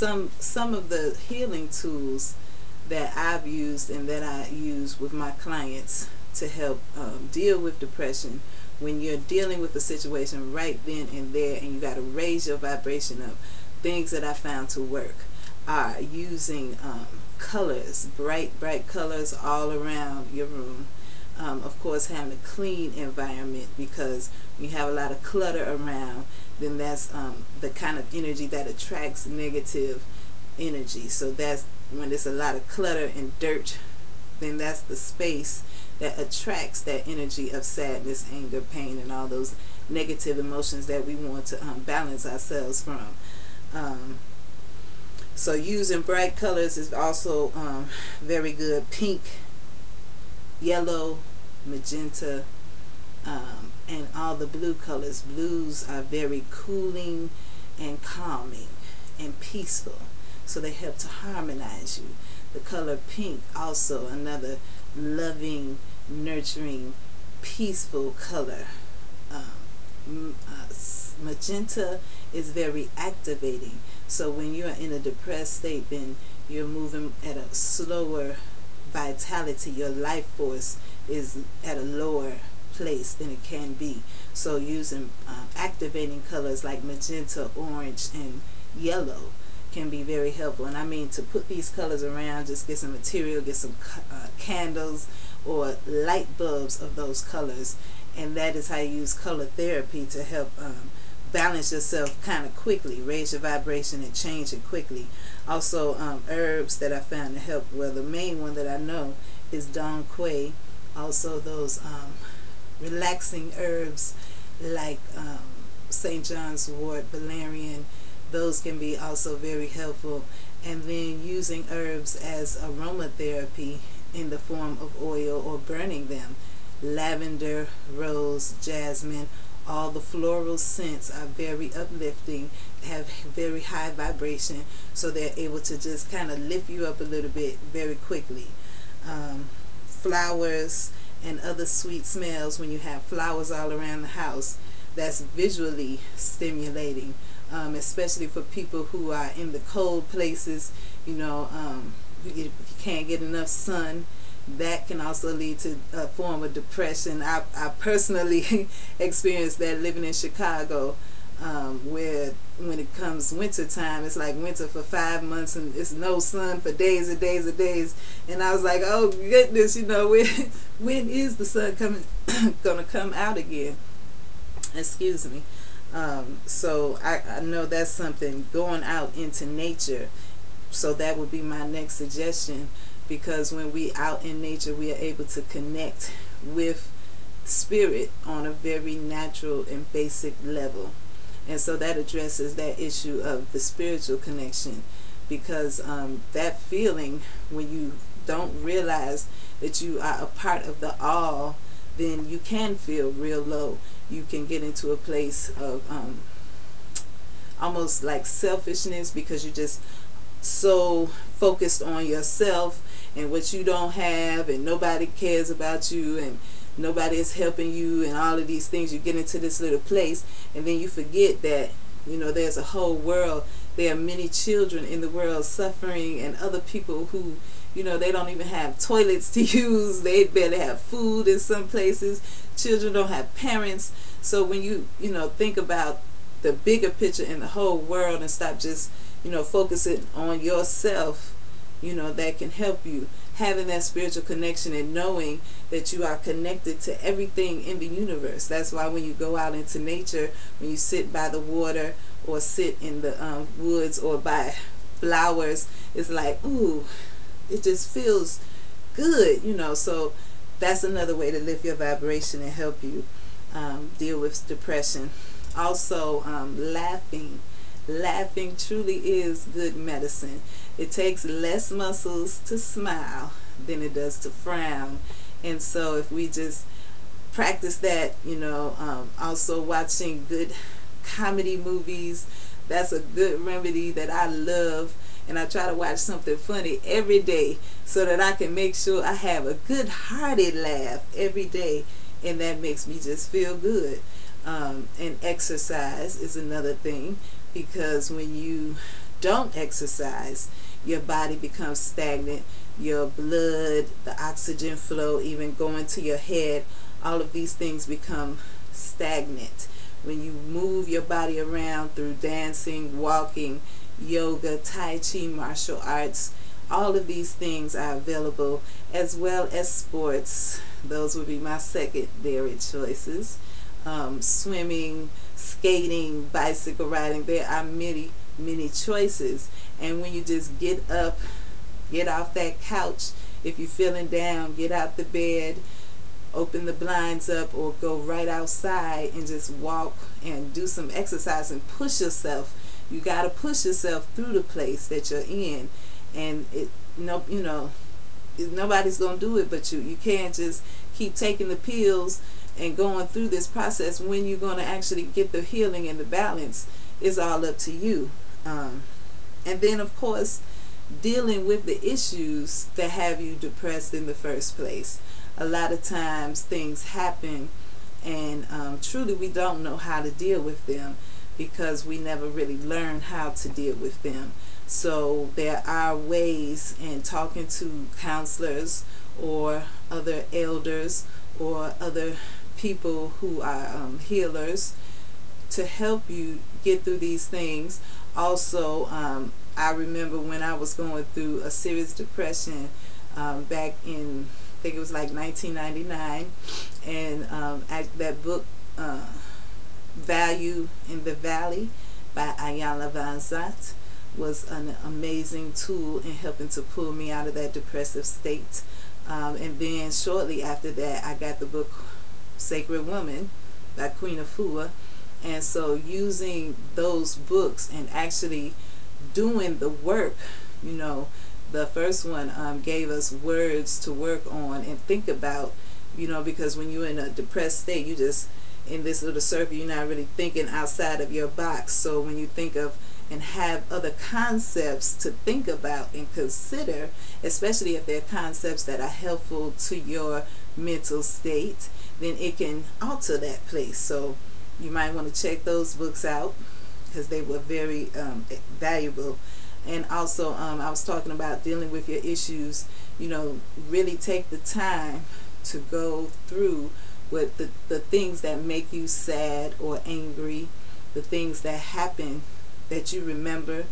some of the healing tools that I've used and that I use with my clients to help deal with depression. When you're dealing with a situation right then and there and you got to raise your vibration up, things that I found to work are using colors, bright colors all around your room. Of course, having a clean environment, because when you have a lot of clutter around, then that's the kind of energy that attracts negative energy. So that's when there's a lot of clutter and dirt, then that's the space that attracts that energy of sadness, anger, pain, and all those negative emotions that we want to balance ourselves from. So using bright colors is also very good. Pink, yellow, magenta, and all the blue colors. Blues are very cooling and calming and peaceful, so they help to harmonize you. The color pink, also another loving, nurturing, peaceful color. Magenta is very activating, so when you're in a depressed state, then you're moving at a slower vitality. Your life force is at a lower place than it can be. So using activating colors like magenta, orange, and yellow can be very helpful. And I mean, to put these colors around, just get some material, get some candles or light bulbs of those colors, and that is how you use color therapy to help balance yourself kind of quickly, raise your vibration and change it quickly. Also herbs that I found to help, well, the main one that I know is Dong Quai. Also those relaxing herbs like St. John's wort, valerian, those can be also very helpful. And then using herbs as aromatherapy in the form of oil or burning them. Lavender, rose, jasmine, all the floral scents are very uplifting, have very high vibration, so they're able to just kind of lift you up a little bit very quickly. Flowers and other sweet smells, when you have flowers all around the house, that's visually stimulating, especially for people who are in the cold places. You know, if you can't get enough sun, that can also lead to a form of depression. I personally experienced that living in Chicago, where when it comes winter time, it's like winter for 5 months and it's no sun for days and days and days. And I was like, oh goodness, you know, when is the sun gonna come out again? Excuse me. So I know that's something, going out into nature. So that would be my next suggestion, because when we out in nature, we are able to connect with spirit on a very natural and basic level. And so that addresses that issue of the spiritual connection, because that feeling when you don't realize that you are a part of the all, then you can feel real low. You can get into a place of almost like selfishness, because you're just so focused on yourself and what you don't have, and nobody cares about you, and nobody is helping you, and all of these things. You get into this little place, and then you forget that, you know, there's a whole world. There are many children in the world suffering, and other people who, you know, they don't even have toilets to use. They barely have food in some places. Children don't have parents. So when you know, think about the bigger picture in the whole world and stop just, you know, focusing on yourself, you know, that can help you. Having that spiritual connection and knowing that you are connected to everything in the universe. That's why when you go out into nature, when you sit by the water or sit in the woods or by flowers, it's like, ooh, it just feels good, you know. So that's another way to lift your vibration and help you deal with depression. Also, laughing truly is good medicine. It takes less muscles to smile than it does to frown. And so if we just practice that, you know, also watching good comedy movies, that's a good remedy that I love. And I try to watch something funny every day so that I can make sure I have a good-hearted laugh every day, and that makes me just feel good. And exercise is another thing, because when you don't exercise, your body becomes stagnant. Your blood, the oxygen flow, even going to your head, all of these things become stagnant. When you move your body around through dancing, walking, yoga, tai chi, martial arts, all of these things are available, as well as sports. Those would be my secondary choices. Swimming, skating, bicycle riding. There are many, many choices. And when you just get up, get off that couch, if you're feeling down, get out the bed, open the blinds up, or go right outside and just walk and do some exercise and push yourself. You got to push yourself through the place that you're in. And nobody's going to do it but you. You can't just keep taking the pills and going through this process. When you're going to actually get the healing and the balance is all up to you. And then, of course, dealing with the issues that have you depressed in the first place. A lot of times things happen and truly we don't know how to deal with them because we never really learned how to deal with them. So there are ways in talking to counselors or other elders or other people who are healers to help you get through these things. Also, I remember when I was going through a serious depression back in, I think it was like 1999, and that book, Value in the Valley by Iyanla Vanzant, was an amazing tool in helping to pull me out of that depressive state. And then shortly after that, I got the book Sacred Woman by Queen Afua. And so using those books and actually doing the work, the first one gave us words to work on and think about, because when you're in a depressed state, you just in this little circle, you're not really thinking outside of your box. So when you think of and have other concepts to think about and consider, especially if they're concepts that are helpful to your mental state, then it can alter that place. So you might want to check those books out because they were very valuable. And also I was talking about dealing with your issues. Really take the time to go through with the things that make you sad or angry, the things that happen that you remember,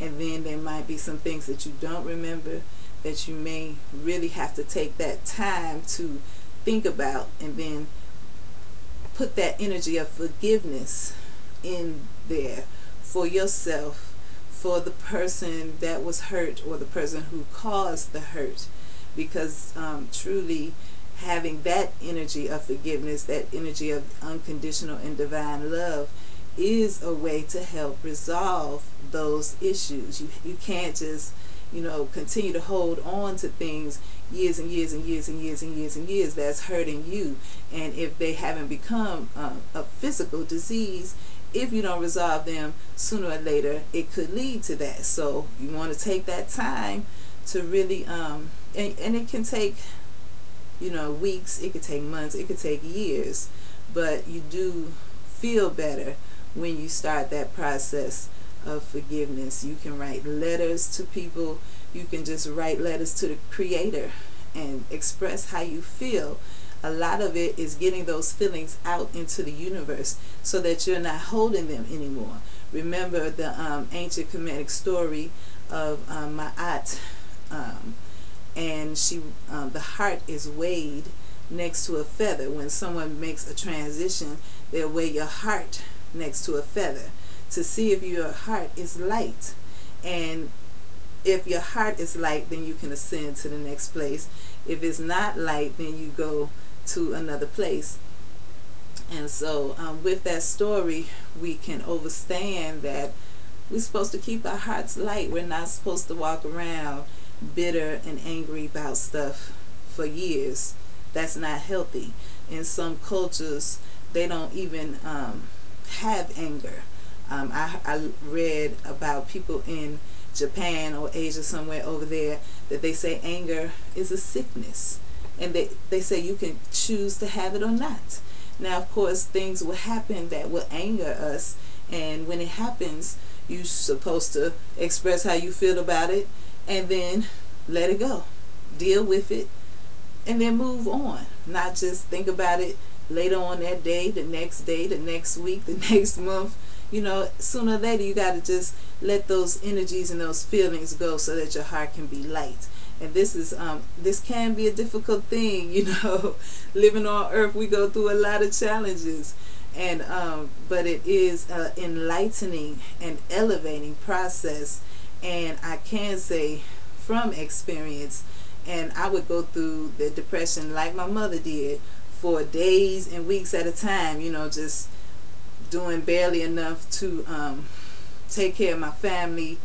and then there might be some things that you don't remember that you may really have to take that time to think about, and then put that energy of forgiveness in there for yourself, for the person that was hurt or the person who caused the hurt, because truly having that energy of forgiveness, that energy of unconditional and divine love, is a way to help resolve those issues. You can't just continue to hold on to things years and years and years and years and years and years that's hurting you. And if they haven't become a physical disease, if you don't resolve them, sooner or later it could lead to that. So you want to take that time to really and it can take weeks, it could take months, it could take years, but you do feel better when you start that process of forgiveness. You can write letters to people. You can just write letters to the Creator and express how you feel. A lot of it is getting those feelings out into the universe so that you're not holding them anymore. Remember the ancient Kemetic story of Ma'at, and she, the heart is weighed next to a feather. When someone makes a transition, they'll weigh your heart next to a feather to see if your heart is light. And if your heart is light, then you can ascend to the next place. If it's not light, then you go to another place. And so with that story, we can understand that we're supposed to keep our hearts light. We're not supposed to walk around bitter and angry about stuff for years. That's not healthy. In some cultures, they don't even have anger. I read about people in Japan or Asia, somewhere over there, that they say anger is a sickness, and they say you can choose to have it or not. Now, of course, things will happen that will anger us, and when it happens, you're supposed to express how you feel about it, and then let it go, deal with it, and then move on. Not just think about it later on that day, the next week, the next month. You know, sooner or later you got to just let those energies and those feelings go so that your heart can be light. And this can be a difficult thing, you know. Living on earth, we go through a lot of challenges, and but it is an enlightening and elevating process. And I can say from experience, and I would go through the depression like my mother did for days and weeks at a time, you know, just doing barely enough to take care of my family,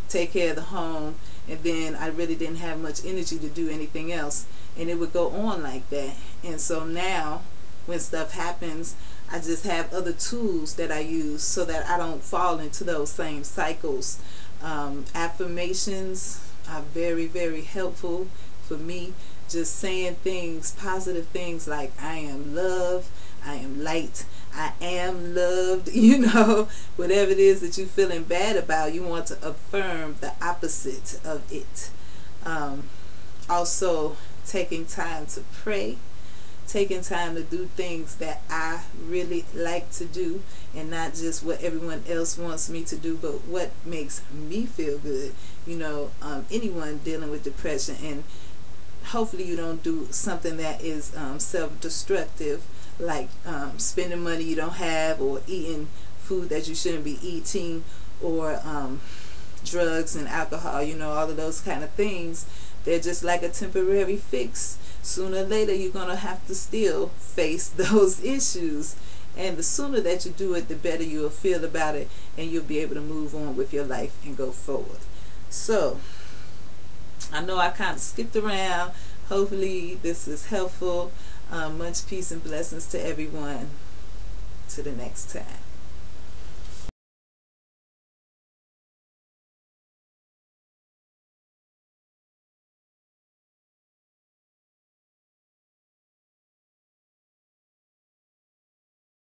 take care of the home, and then I really didn't have much energy to do anything else, and it would go on like that. And so now when stuff happens, I just have other tools that I use so that I don't fall into those same cycles. Affirmations are very, very helpful for me. Just saying things, positive things like I am love, I am light, I am loved, you know, whatever it is that you're feeling bad about, you want to affirm the opposite of it. Also, taking time to pray, taking time to do things that I really like to do, and not just what everyone else wants me to do, but what makes me feel good. You know, anyone dealing with depression, and hopefully you don't do something that is self-destructive, like spending money you don't have, or eating food that you shouldn't be eating, or drugs and alcohol, you know, all of those kind of things. They're just like a temporary fix. Sooner or later you're going to have to still face those issues, and the sooner that you do it, the better you'll feel about it, and you'll be able to move on with your life and go forward. So I know I kind of skipped around. Hopefully this is helpful. Much peace and blessings to everyone. To the next time.